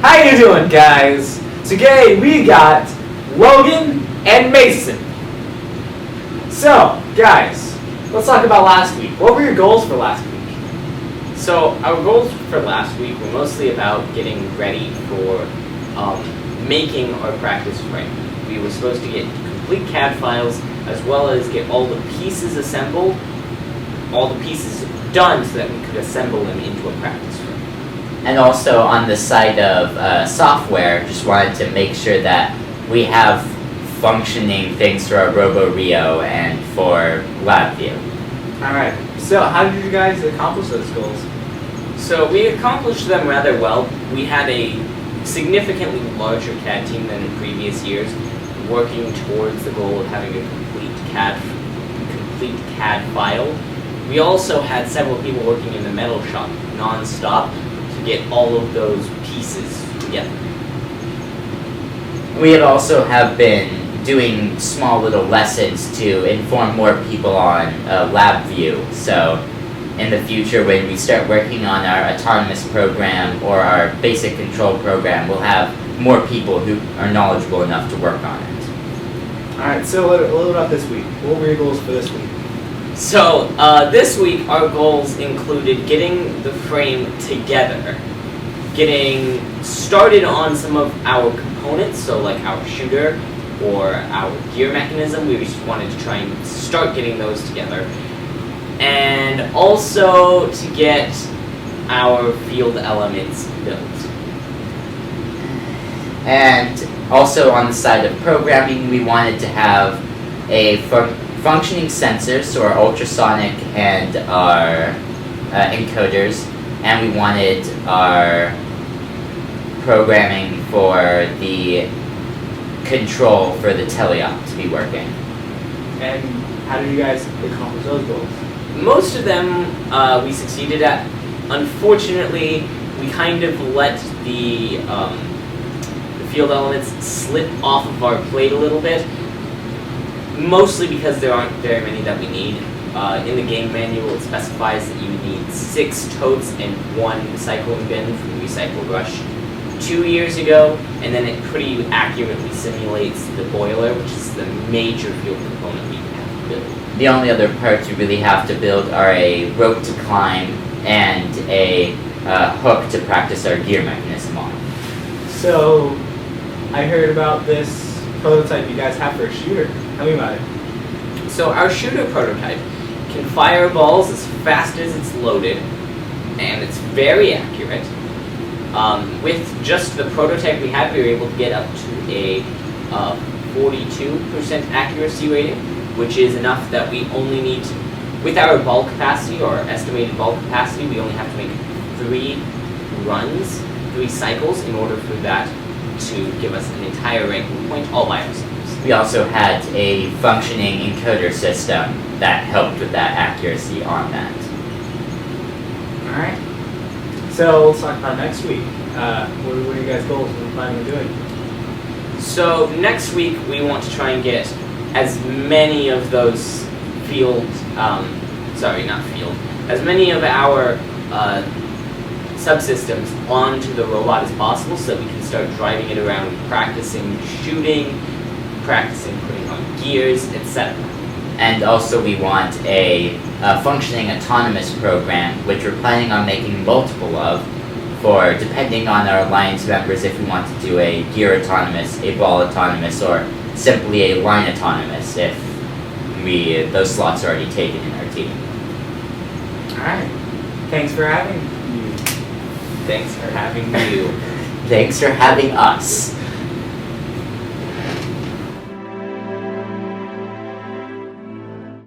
How you doing, guys? Today we got Logan and Mason. So, guys, let's talk about last week. What were your goals for last week? So our goals for last week were mostly about getting ready for making our practice frame. We were supposed to get complete CAD files as well as get all the pieces assembled, all the pieces done so that we could assemble them into a practice frame. And also on the side of software, just wanted to make sure that we have functioning things for our RoboRio and for LabView. Alright, so how did you guys accomplish those goals? So we accomplished them rather well. We had a significantly larger CAD team than in previous years, working towards the goal of having a complete CAD file. We also had several people working in the metal shop non-stop to get all of those pieces together. We also have been doing small little lessons to inform more people on LabView. So in the future, when we start working on our autonomous program or our basic control program, we'll have more people who are knowledgeable enough to work on it. Alright, so a little about this week. What were your goals for this week? So this week our goals included getting the frame together, getting started on some of our components, so like our shooter or our gear mechanism. We just wanted to try and start getting those together. And also to get our field elements built. And also on the side of programming, we wanted to have a functioning sensor, so our ultrasonic and our encoders, and we wanted our programming for the control for the teleop to be working. And how did you guys accomplish those goals? Most of them we succeeded at. Unfortunately, we kind of let the field elements slip off of our plate a little bit, mostly because there aren't very many that we need. In the game manual, it specifies that you need 6 totes and 1 recycling bin from Recycle Rush 2 years ago, and then it pretty accurately simulates the boiler, which is the major field component we have to build. The only other parts you really have to build are a rope to climb and a hook to practice our gear mechanism on. So, I heard about this prototype you guys have for a shooter. Tell me about it. So our shooter prototype can fire balls as fast as it's loaded, and it's very accurate. With just the prototype we had, we were able to get up to a 42% accuracy rating, which is enough that we only need to, with our ball capacity, or estimated ball capacity, we only have to make 3 runs, 3 cycles, in order for that to give us an entire ranking point all by ourselves. We also had a functioning encoder system that helped with that accuracy on that. Alright. So, let's talk about next week. What are your guys' goals? What are you planning on doing? So next week we want to try and get as many of those as many of our subsystems onto the robot as possible, so that we can start driving it around, practicing shooting, practicing putting on gears, etc. And also we want a functioning autonomous program, which we're planning on making multiple of, for depending on our alliance members, if we want to do a gear autonomous, a ball autonomous, or simply a line autonomous if those slots are already taken in our team. Alright. Thanks for having me. Thanks for having you. Thanks for having us.